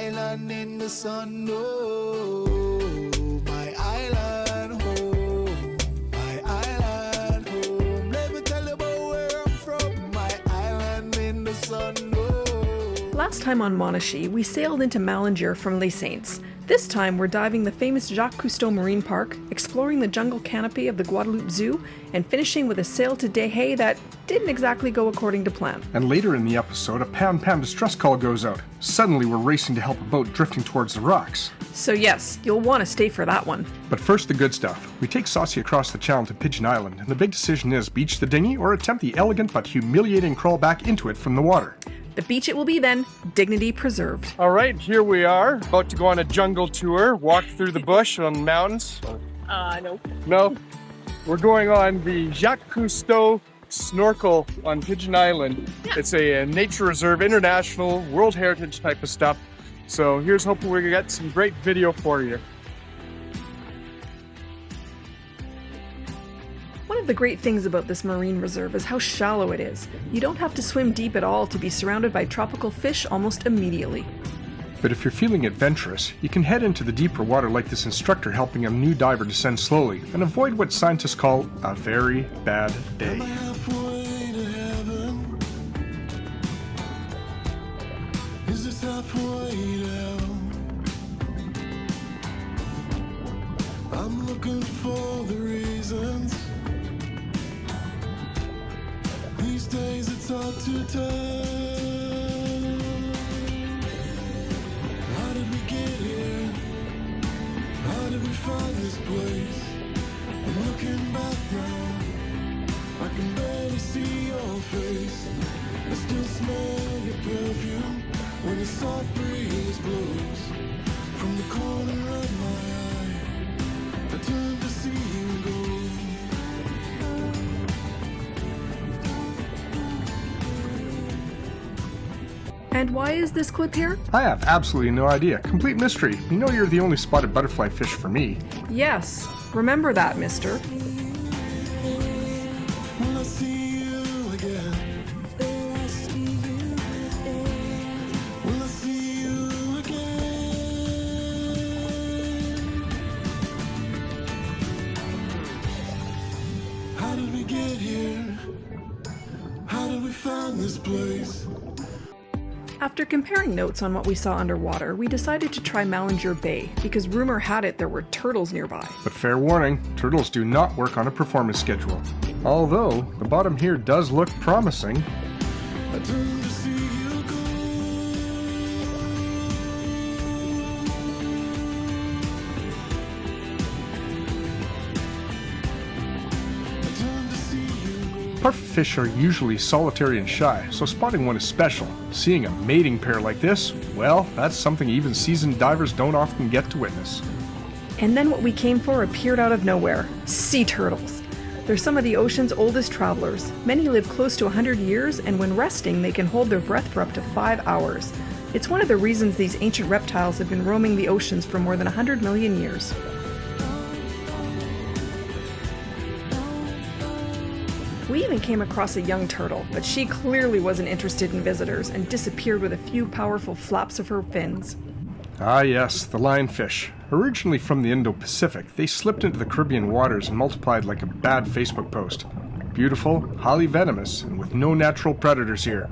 island in the sun, oh, my island home, my island home. Let me tell you about where I'm from, my island in the sun, oh. Last time on Monashee, we sailed into Malendure from Les Saints. This time, we're diving the famous Jacques Cousteau Marine Park, exploring the jungle canopy of the Guadeloupe Zoo, and finishing with a sail to Deshaies that didn't exactly go according to plan. And later in the episode, a Pam distress call goes out. Suddenly, we're racing to help a boat drifting towards the rocks. So yes, you'll want to stay for that one. But first, the good stuff. We take Saucy across the channel to Pigeon Island, and the big decision is beach the dinghy or attempt the elegant but humiliating crawl back into it from the water. The beach it will be then, dignity preserved. All right, here we are, about to go on a jungle tour, walk through the bush on mountains. No. No, we're going on the Jacques Cousteau snorkel on Pigeon Island. It's a nature reserve, international, World Heritage type of stuff. So here's hoping we get some great video for you. One of the great things about this marine reserve is how shallow it is. You don't have to swim deep at all to be surrounded by tropical fish almost immediately. But if you're feeling adventurous, you can head into the deeper water like this instructor helping a new diver descend slowly and avoid what scientists call a very bad day. Halfway to heaven. Is this halfway to hell? I'm looking for the reasons. These days it's hard to tell. How did we get here? How did we find this place? I'm looking back now, I can barely see your face. I still smell your perfume when the soft breeze blows from the corner of my eye. I turn to see you go. And why is this clip here? I have absolutely no idea. Complete mystery. You know you're the only spotted butterfly fish for me. Yes, remember that, mister. Will I see you again? Will I see you again? How did we get here? How did we find this place? After comparing notes on what we saw underwater, we decided to try Malendure Bay because rumor had it there were turtles nearby. But fair warning, turtles do not work on a performance schedule. Although, the bottom here does look promising. I turn to see you go. I turn to see you go. Pufferfish are usually solitary and shy, so spotting one is special. Seeing a mating pair like this, well, that's something even seasoned divers don't often get to witness. And then what we came for appeared out of nowhere. Sea turtles. They're some of the ocean's oldest travelers. Many live close to 100 years, and when resting, they can hold their breath for up to 5 hours. It's one of the reasons these ancient reptiles have been roaming the oceans for more than 100 million years. We even came across a young turtle, but she clearly wasn't interested in visitors and disappeared with a few powerful flaps of her fins. Ah yes, the lionfish. Originally from the Indo-Pacific, they slipped into the Caribbean waters and multiplied like a bad Facebook post. Beautiful, highly venomous, and with no natural predators here.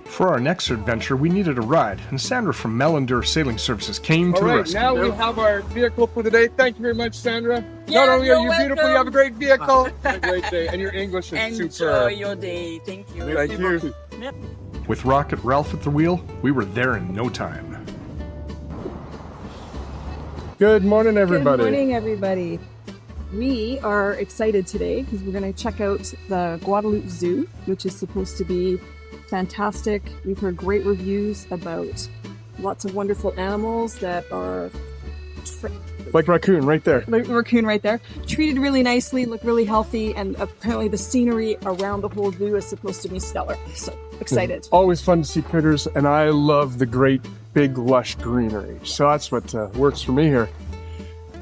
For our next adventure, we needed a ride, and Sandra from Malendure Sailing Services came to All the right, rescue. now we have our vehicle for the day. Thank you very much, Sandra. Yeah, Not only are you're you beautiful, you have a great vehicle. Have a great day, and your English is Enjoy superb. your day. Thank you. Thank you. Yep. With Rocket Ralph at the wheel, we were there in no time. Good morning, everybody. Good morning, everybody. We are excited today because we're going to check out the Guadeloupe Zoo, which is supposed to be fantastic. We've heard great reviews about lots of wonderful animals that are Like raccoon right there. raccoon right there, treated really nicely, look really healthy, and apparently the scenery around the whole zoo is supposed to be stellar. So excited. Always fun to see critters, and I love the great big lush greenery. So that's what works for me here.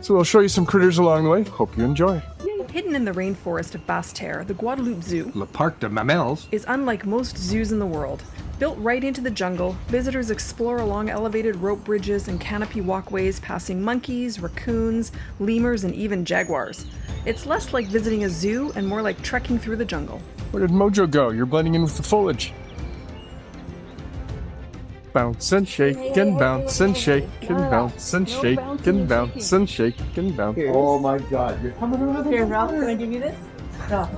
So we'll show you some critters along the way. Hope you enjoy. Hidden in the rainforest of Basse-Terre, the Guadeloupe Zoo Le Parc de Mamelles. is unlike most zoos in the world. Built right into the jungle, visitors explore along elevated rope bridges and canopy walkways, passing monkeys, raccoons, lemurs, and even jaguars. It's less like visiting a zoo and more like trekking through the jungle. Where did Mojo go? You're blending in with the foliage. Bounce and shake and bounce and shake and bounce and shake and bounce and shake and bounce. Oh my God, you're coming over there. Here, Ralph, can I give you this? No.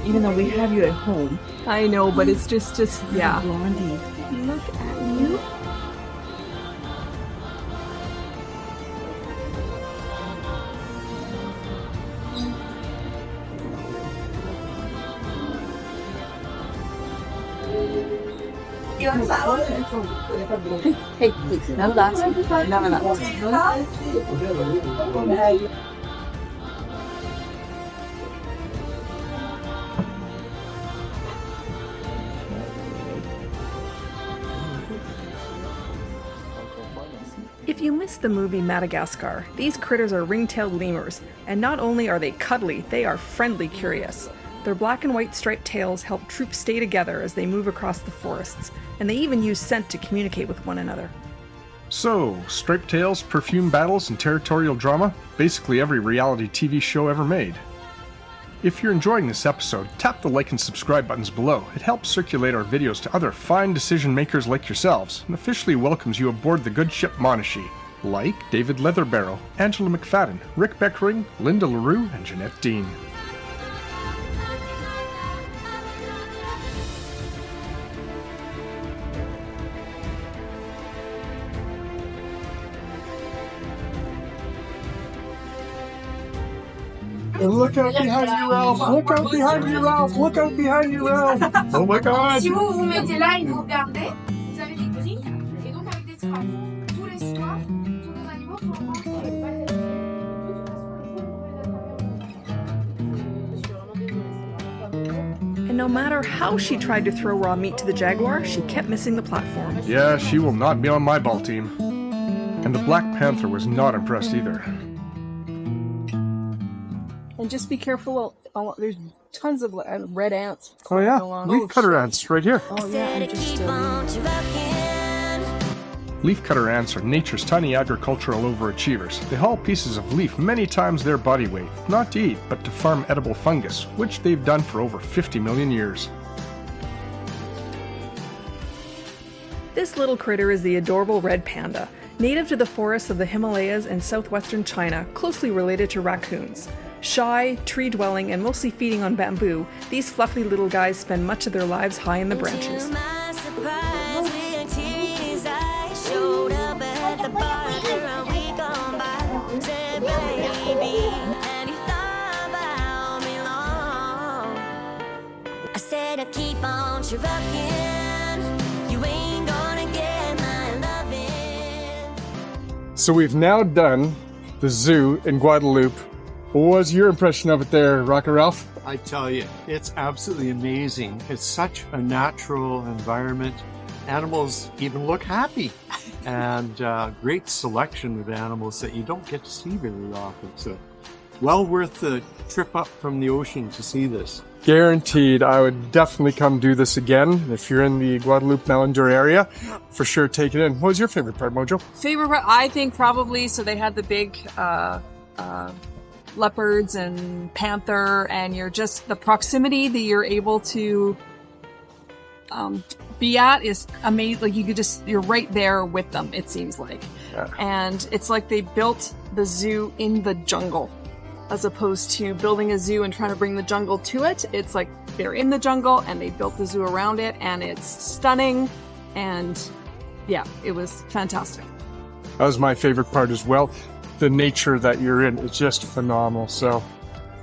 Even though we have you at home. I know, but it's just yeah. Blondie, look at you. Hey, no lots. No. If you missed the movie Madagascar, these critters are ring-tailed lemurs, and not only are they cuddly, they are friendly curious. Their black and white striped tails help troops stay together as they move across the forests, and they even use scent to communicate with one another. So, striped tails, perfume battles, and territorial drama? Basically every reality TV show ever made. If you're enjoying this episode, tap the like and subscribe buttons below. It helps circulate our videos to other fine decision makers like yourselves, and officially welcomes you aboard the good ship Monashee, like David Leatherbarrow, Angela McFadden, Rick Bekkering, Linda Larue, and Jeanette Dean. Look out behind you, Ralph! Look out behind you, Ralph! Look out behind you, Ralph! Oh my God! Si vous vous mettez là et vous regardez, vous avez des grilles et donc avec des trappes. Tous les soirs, tous nos animaux sont en train And no matter how she tried to throw raw meat to the Jaguar, she kept missing the platform. Yeah, she will not be on my ball team. And the Black Panther was not impressed either. And just be careful. There's tons of red ants. Oh yeah, along. leafcutter ants right here. Oh yeah, and just Leafcutter ants are nature's tiny agricultural overachievers. They haul pieces of leaf many times their body weight, not to eat, but to farm edible fungus, which they've done for over 50 million years. This little critter is the adorable red panda, native to the forests of the Himalayas and southwestern China, closely related to raccoons. Shy, tree-dwelling, and mostly feeding on bamboo, these fluffy little guys spend much of their lives high in the branches. So we've now done the zoo in Guadeloupe. What was your impression of it there, Rocker Ralph? I tell you, it's absolutely amazing. It's such a natural environment. Animals even look happy. And great selection of animals that you don't get to see very often. So well worth the trip up from the ocean to see this. Guaranteed. I would definitely come do this again. If you're in the Guadeloupe Malendure area, for sure take it in. What was your favorite part, Mojo? favorite part, I think probably, so they had the big leopards and panther, and you're just, the proximity that you're able to be at is amazing. Like you could just, you're right there with them, it seems like. Yeah. And it's like they built the zoo in the jungle, as opposed to building a zoo and trying to bring the jungle to it. It's like they're in the jungle and they built the zoo around it, and it's stunning. And yeah, it was fantastic. That was my favorite part as well. The nature that you're in is just phenomenal. So,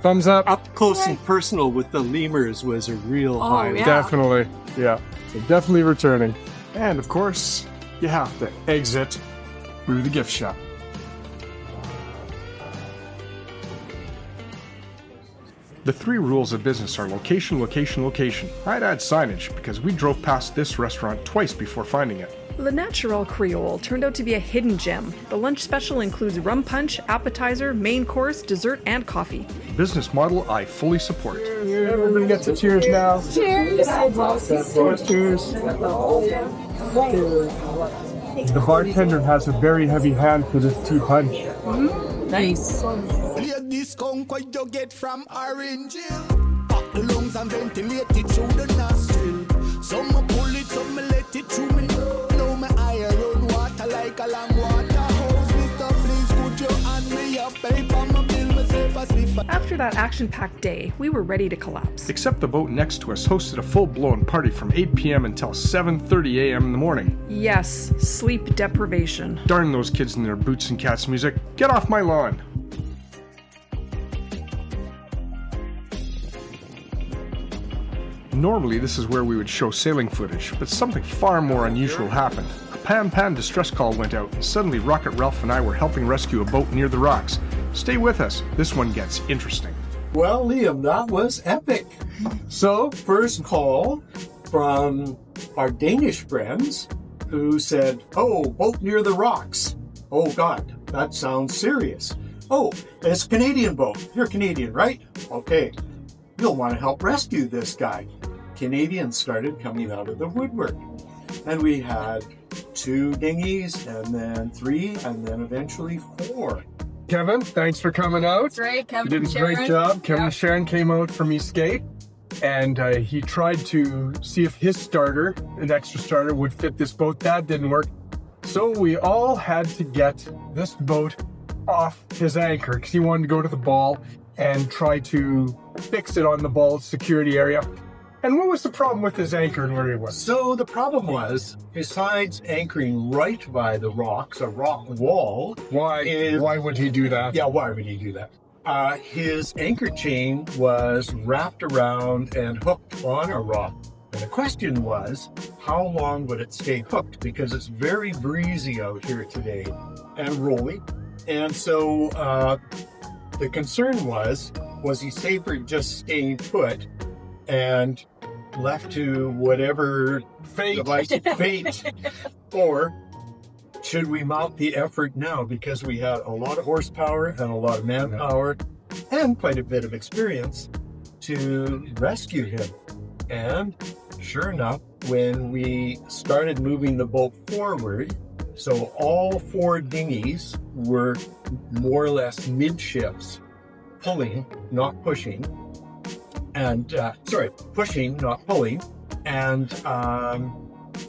thumbs up. Up close and personal with the lemurs was a real highlight. yeah. Definitely. Yeah. So definitely returning. And of course, you have to exit through the gift shop. The 3 rules of business are location, location, location. I'd add signage because we drove past this restaurant twice before finding it. Le Naturel Creole turned out to be a hidden gem. The lunch special includes rum punch, appetizer, main course, dessert, and coffee. A business model I fully support. Everybody gets a cheers now. Cheers! Cheers. The bartender has a very heavy hand for this tea punch. Nice. This conquest you get from orange hill. Pop the lungs and ventilate it through the nostril. Some pull it, some let it through me. Now my eye run water like a long water hose. Mister, please could you hand me a paper? My bill myself as if I... After that action-packed day, we were ready to collapse. Except the boat next to us hosted a full-blown party from 8 p.m. until 7:30 a.m. in the morning. Yes, sleep deprivation. Darn those kids and their boots and cats music. Get off my lawn. Normally, this is where we would show sailing footage, but something far more unusual happened. A pan distress call went out, and suddenly Rocket Ralph and I were helping rescue a boat near the rocks. Stay with us. This one gets interesting. Well, Liam, that was epic. So, first call from our Danish friends who said, oh, boat near the rocks. Oh, God, that sounds serious. Oh, it's a Canadian boat. You're Canadian, right? Okay. You'll want to help rescue this guy. Canadians started coming out of the woodwork. And we had 2 dinghies, and then 3, and then eventually 4. Kevin, thanks for coming out. Great, Kevin You did and a great Sharon. job. Kevin Yeah. and Sharon came out from East Gate, and he tried to see if his starter, an extra starter, would fit this boat. That didn't work. So we all had to get this boat off his anchor because he wanted to go to the ball and try to fix it on the ball security area. And what was the problem with his anchor and where he was? So the problem was, besides anchoring right by the rocks, a rock wall. Why would he do that? Yeah, why would he do that? His anchor chain was wrapped around and hooked on a rock. And the question was, how long would it stay hooked? Because it's very breezy out here today and rolly. And so the concern was he safer just staying put and left to whatever fate, or should we mount the effort now because we had a lot of horsepower and a lot of manpower and quite a bit of experience to rescue him? And sure enough, when we started moving the boat forward, so all 4 dinghies were more or less midships, pulling, not pushing, and pushing, not pulling, and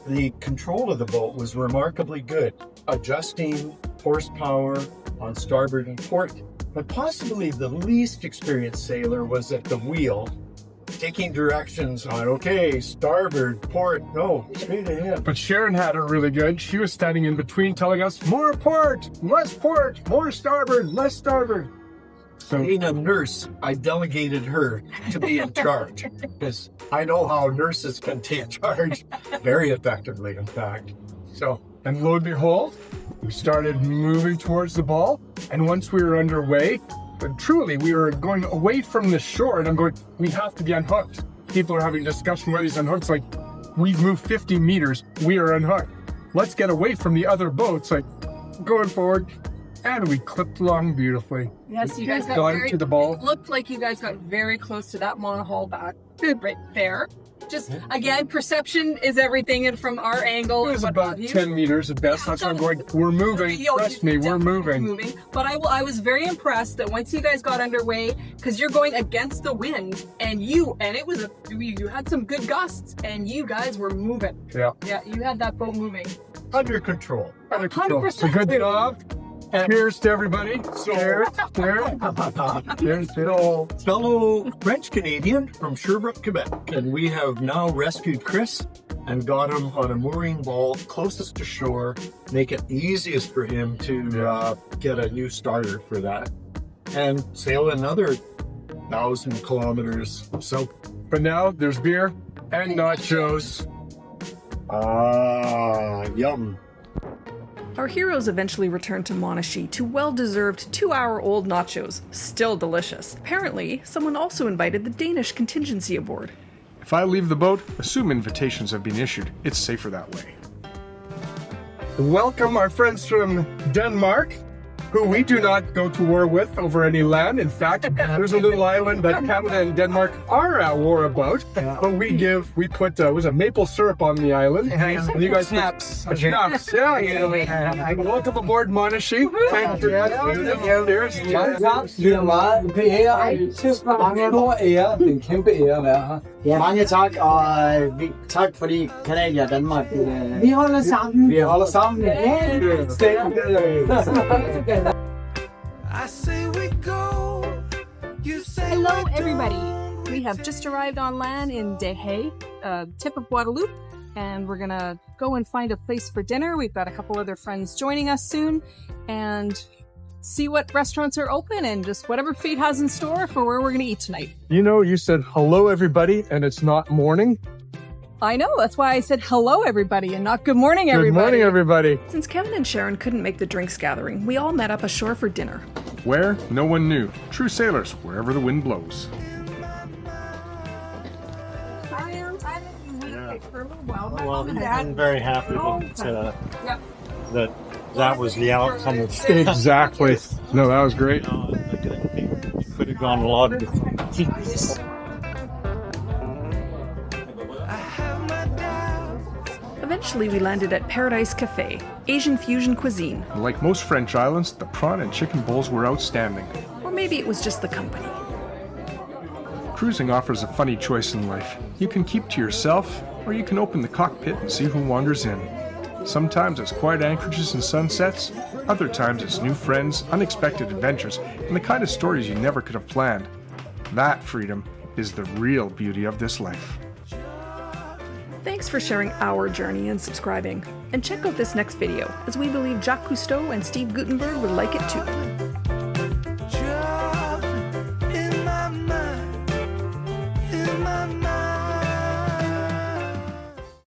the control of the boat was remarkably good, adjusting horsepower on starboard and port. But possibly the least experienced sailor was at the wheel, taking directions on, okay, starboard, port, no, straight ahead. But Sharon had it really good. She was standing in between telling us, more port, more starboard, less starboard. So, being a nurse, I delegated her to be in charge because I know how nurses can take charge very effectively, in fact. So, and lo and behold, we started moving towards the ball. And once we were underway, but truly, we were going away from the shore. And I'm going, we have to be unhooked. People are having a discussion whether he's unhooked. It's like, we've moved 50 meters. We are unhooked. Let's get away from the other boats. Like, going forward. And we clipped along beautifully. Yes, you guys got got to the ball. It looked like you guys got very close to that monohull back right there. Just again, perception is everything, and from our angle, It was what about have you. 10 meters at best. That's why I'm going, we're moving. Yo, Trust me, we're moving. But I was very impressed that once you guys got underway, because you're going against the wind, and you had some good gusts, and you guys were moving. Yeah. Yeah, you had that boat moving. Under control. Under control. 100%. So good job. Cheers to everybody. Cheers. So, fellow French Canadian from Sherbrooke, Quebec, and we have now rescued Chris and got him on a mooring ball closest to shore, make it easiest for him to get a new starter for that, and sail another 1,000 kilometers south. But now there's beer and nachos. Yum. Our heroes eventually returned to Monashee to well-deserved 2-hour-old nachos, still delicious. Apparently, someone also invited the Danish contingency aboard. If I leave the boat, assume invitations have been issued. It's safer that way. welcome our friends from Denmark, who we do not go to war with over any land. In fact, there's a little island that Canada and Denmark are at war about. But we put was a maple syrup on the island. And you guys snaps. Schnapps. Yeah. Welcome aboard, Monashee. Thank you. There's Det er meget en ære. Mange stor ære. Det er en kæmpe ære at være her. Mange tak, og tak fordi Canada og Danmark. Vi holder sammen. Vi holder sammen. I say we go, you say Hello, we don't. everybody. We have just arrived on land in Deshaies, tip of Guadeloupe, and we're gonna go and find a place for dinner. We've got a couple other friends joining us soon, and see what restaurants are open and just whatever fate has in store for where we're gonna eat tonight. You know, you said hello, everybody, and it's not morning. I know, that's why I said hello, everybody, and not good morning, everybody. Good morning, everybody. Since Kevin and Sharon couldn't make the drinks gathering, we all met up ashore for dinner. Where? No one knew. True sailors, wherever the wind blows. Well, I'm very happy that was the outcome of things. Exactly. No, that was great. Could have gone a lot of different ways. Eventually, we landed at Paradise Cafe, Asian fusion cuisine. Like most French islands, the prawn and chicken bowls were outstanding. Or maybe it was just the company. Cruising offers a funny choice in life. You can keep to yourself, or you can open the cockpit and see who wanders in. Sometimes it's quiet anchorages and sunsets, other times it's new friends, unexpected adventures, and the kind of stories you never could have planned. That freedom is the real beauty of this life. Thanks for sharing our journey and subscribing. And check out this next video, as we believe Jacques Cousteau and Steve Gutenberg would like it too.